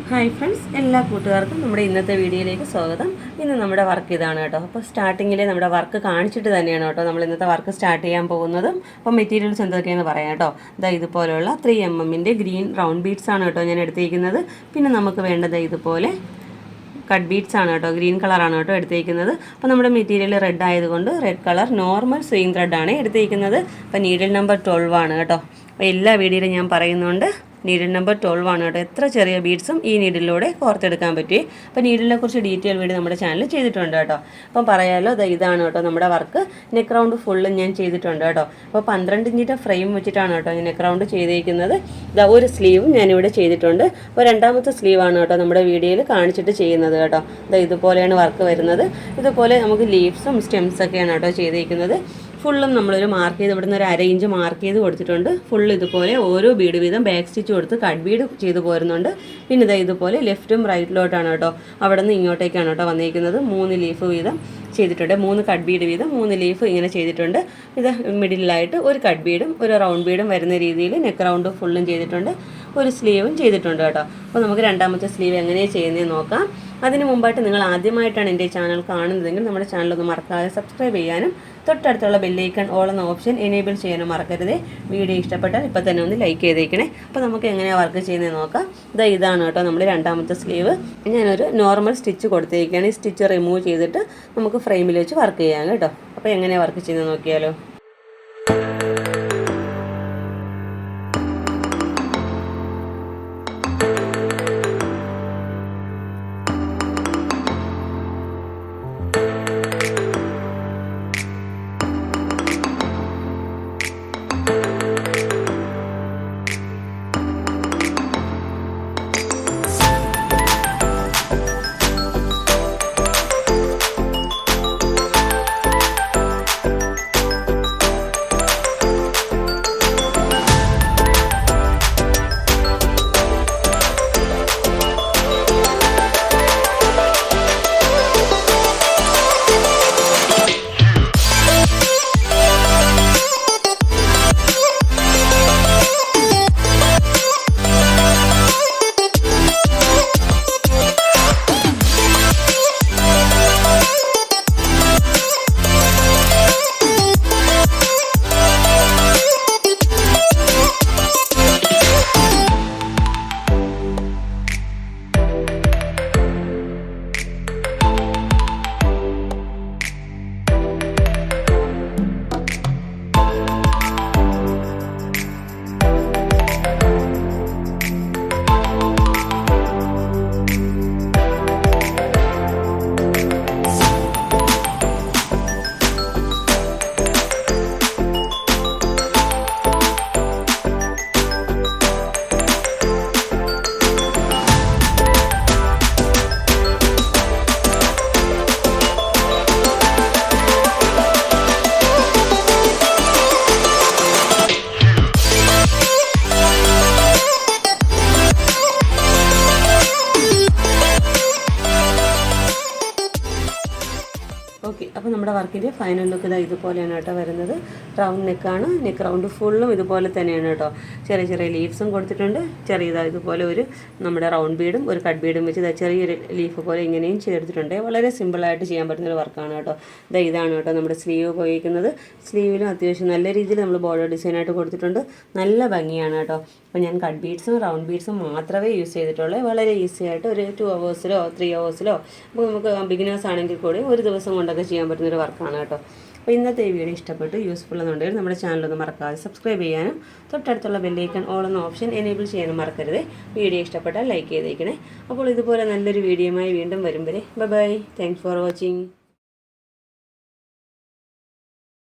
Hi friends, എല്ലാ കൂട്ടുകാർക്കും നമ്മുടെ ഇന്നത്തെ വീഡിയോയിലേക്ക് സ്വാഗതം. ഇന്ന് നമ്മുടെ വർക്ക് ഇതാണ് കേട്ടോ. അപ്പോൾ സ്റ്റാർട്ടിങ്ങിലെ നമ്മുടെ വർക്ക് കാണിച്ചിട്ട് തന്നെയാണ് കേട്ടോ നമ്മൾ ഇന്നത്തെ വർക്ക് സ്റ്റാർട്ട് ചെയ്യാൻ പോകുന്നതും. അപ്പോൾ മെറ്റീരിയൽസ് എന്തൊക്കെയാണെന്ന് പറയാം കേട്ടോ. ഇതുപോലെയുള്ള 3mm ഗ്രീൻ റൗണ്ട് ബീഡ്സ് ആണ് കേട്ടോ ഞാൻ എടുത്തിരിക്കുന്നത്. പിന്നെ നമുക്ക് വേണ്ടത് ഇതുപോലെ കട്ട് ബീഡ്സ് ആണ് കേട്ടോ, ഗ്രീൻ കളറാണ് കേട്ടോ എടുത്തിരിക്കുന്നത്. അപ്പോൾ നമ്മുടെ മെറ്റീരിയൽ റെഡ് ആയതുകൊണ്ട് റെഡ് കളർ നോർമൽ സ്വിങ് ത്രെഡാണ് എടുത്തിരിക്കുന്നത്. അപ്പോൾ നീഡിൽ നമ്പർ 12 ആണ് കേട്ടോ. അപ്പോൾ എല്ലാ വീഡിയോയിലും ഞാൻ പറയുന്നുണ്ട് നീഡിൽ നമ്പർ 12 ആണ് കേട്ടോ. എത്ര ചെറിയ ബീഡ്സും ഈ നീഡിലൂടെ കോർത്തെടുക്കാൻ പറ്റി. അപ്പോൾ നീഡിലിനെ കുറിച്ച് ഡീറ്റെയിൽ വീഡിയോ നമ്മുടെ ചാനലിൽ ചെയ്തിട്ടുണ്ട് കേട്ടോ. അപ്പം പറയാമല്ലോ, ഇതാണ് കേട്ടോ നമ്മുടെ വർക്ക്. നെക്ക് റൗണ്ട് ഫുള്ള് ഞാൻ ചെയ്തിട്ടുണ്ട് കേട്ടോ. അപ്പോൾ 12 ഇഞ്ചിൻ്റെ ഫ്രെയിം വെച്ചിട്ടാണ് കേട്ടോ ഞാൻ നെക്ക് റൗണ്ട് ചെയ്തിരിക്കുന്നത്. ഒരു സ്ലീവും ഞാനിവിടെ ചെയ്തിട്ടുണ്ട്. അപ്പോൾ രണ്ടാമത്തെ സ്ലീവാണ് കേട്ടോ നമ്മുടെ വീഡിയോയിൽ കാണിച്ചിട്ട് ചെയ്യുന്നത് കേട്ടോ. ഇതുപോലെയാണ് വർക്ക് വരുന്നത്. ഇതുപോലെ നമുക്ക് ലീവ്സും സ്റ്റെംസൊക്കെയാണ് കേട്ടോ ചെയ്തിരിക്കുന്നത്. ഫുള്ളും നമ്മളൊരു മാർക്ക് ചെയ്ത് ഇവിടുന്ന് ഒരു 1/2 ഇഞ്ച് മാർക്ക് ചെയ്ത് കൊടുത്തിട്ടുണ്ട്. ഫുൾ ഇതുപോലെ ഓരോ ബീഡ് വീതം ബാക്ക് സ്റ്റിച്ച് കൊടുത്ത് കട്ട് ബീഡ് ചെയ്ത് പോരുന്നുണ്ട്. പിന്നെ ഇതുപോലെ ലെഫ്റ്റും റൈറ്റിലോട്ടാണ് കേട്ടോ, അവിടെ നിന്ന് ഇങ്ങോട്ടേക്കാണ് കേട്ടോ വന്നിരിക്കുന്നത്. 3 ലീഫ് വീതം ചെയ്തിട്ടുണ്ട്, 3 കട്ട് ബീഡ് വീതം 3 ലീഫ് ഇങ്ങനെ ചെയ്തിട്ടുണ്ട്. ഇത് മിഡിലായിട്ട് ഒരു കട്ട് ബീഡും ഒരു റൗണ്ട് ബീഡും വരുന്ന രീതിയിൽ നെക്ക് റൗണ്ട് ഫുള്ളും ചെയ്തിട്ടുണ്ട്. ഒരു സ്ലീവും ചെയ്തിട്ടുണ്ട് കേട്ടോ. അപ്പോൾ നമുക്ക് രണ്ടാമത്തെ സ്ലീവ് എങ്ങനെയാണ് ചെയ്യുന്നതെന്ന് നോക്കാം. അതിന് മുമ്പായിട്ട് നിങ്ങൾ ആദ്യമായിട്ടാണ് എൻ്റെ ചാനൽ കാണുന്നതെങ്കിൽ നമ്മുടെ ചാനലൊന്ന് മറക്കാതെ സബ്സ്ക്രൈബ് ചെയ്യാനും തൊട്ടടുത്തുള്ള ബെല്ലൈക്കൺ ഓൾ എന്ന ഓപ്ഷൻ എനേബിൾ ചെയ്യാനും മറക്കരുത്. വീഡിയോ ഇഷ്ടപ്പെട്ടാൽ ഇപ്പോൾ തന്നെ ഒന്ന് ലൈക്ക് ചെയ്തേക്കണേ. അപ്പോൾ നമുക്ക് എങ്ങനെയാണ് വർക്ക് ചെയ്യുന്നത് നോക്കാം. ഇതാണ് കേട്ടോ നമ്മുടെ രണ്ടാമത്തെ സ്ലീവ്. ഞാനൊരു നോർമൽ സ്റ്റിച്ച് കൊടുത്തേക്കാണ്. ഈ സ്റ്റിച്ച് റിമൂവ് ചെയ്തിട്ട് നമുക്ക് ഫ്രെയിമിൽ വെച്ച് വർക്ക് ചെയ്യാം കേട്ടോ. അപ്പോൾ എങ്ങനെയാണ് വർക്ക് ചെയ്യുന്നത് നോക്കിയാലോ. ഓക്കെ, അപ്പോൾ നമ്മുടെ വർക്കിൻ്റെ ഫൈനൽ ലുക്ക് ഇതുപോലെയാണ് കേട്ടോ വരുന്നത്. റൗണ്ട് നെക്കാണ്. നെക്ക് റൗണ്ട് ഫുള്ളും ഇതുപോലെ തന്നെയാണ് കേട്ടോ. ചെറിയ ചെറിയ ലീവ്സും കൊടുത്തിട്ടുണ്ട്. ഇതുപോലെ ഒരു നമ്മുടെ റൗണ്ട് ബീഡും ഒരു കട്ട് ബീഡും വെച്ച് ചെറിയൊരു ലീഫ് പോലെ ഇങ്ങനെയും ചെയ്തെടുത്തിട്ടുണ്ട്. വളരെ സിമ്പിളായിട്ട് ചെയ്യാൻ പറ്റുന്നൊരു വർക്കാണ് കേട്ടോ. ഇതാണ് കേട്ടോ നമ്മുടെ സ്ലീവ് ഉപയോഗിക്കുന്നത്. സ്ലീവിലും അത്യാവശ്യം നല്ല രീതിയിൽ നമ്മൾ ബോർഡർ ഡിസൈനായിട്ട് കൊടുത്തിട്ടുണ്ട്. നല്ല ഭംഗിയാണ് കേട്ടോ. അപ്പോൾ ഞാൻ കട്ട് ബീഡ്സും റൗണ്ട് ബീഡ്സും മാത്രമേ യൂസ് ചെയ്തിട്ടുള്ളൂ. വളരെ ഈസി ആയിട്ട് ഒരു 2 hours-ലോ 3 hours-ലോ അപ്പോൾ നമുക്ക് ബിഗിനേഴ്സ് ആണെങ്കിൽ കൂടി ഒരു ദിവസം കൊണ്ടൊക്കെ ചെയ്യാൻ പറ്റുന്നൊരു വർക്കാണ് കേട്ടോ. അപ്പോൾ ഇന്നത്തെ ഈ വീഡിയോ ഇഷ്ടപ്പെട്ട് യൂസ്ഫുൾ എന്നുണ്ടെങ്കിൽ നമ്മുടെ ചാനലൊന്ന് മറക്കാതെ സബ്സ്ക്രൈബ് ചെയ്യാനും തൊട്ടടുത്തുള്ള ബെല്ലൈക്കൺ ഓൾ എന്ന ഓപ്ഷൻ എനേബിൾ ചെയ്യാനും മറക്കരുത്. വീഡിയോ ഇഷ്ടപ്പെട്ടാൽ ലൈക്ക് ചെയ്തേക്കണേ. അപ്പോൾ ഇതുപോലെ നല്ലൊരു വീഡിയോയുമായി വീണ്ടും വരും വരെ ബൈ. Thanks for watching.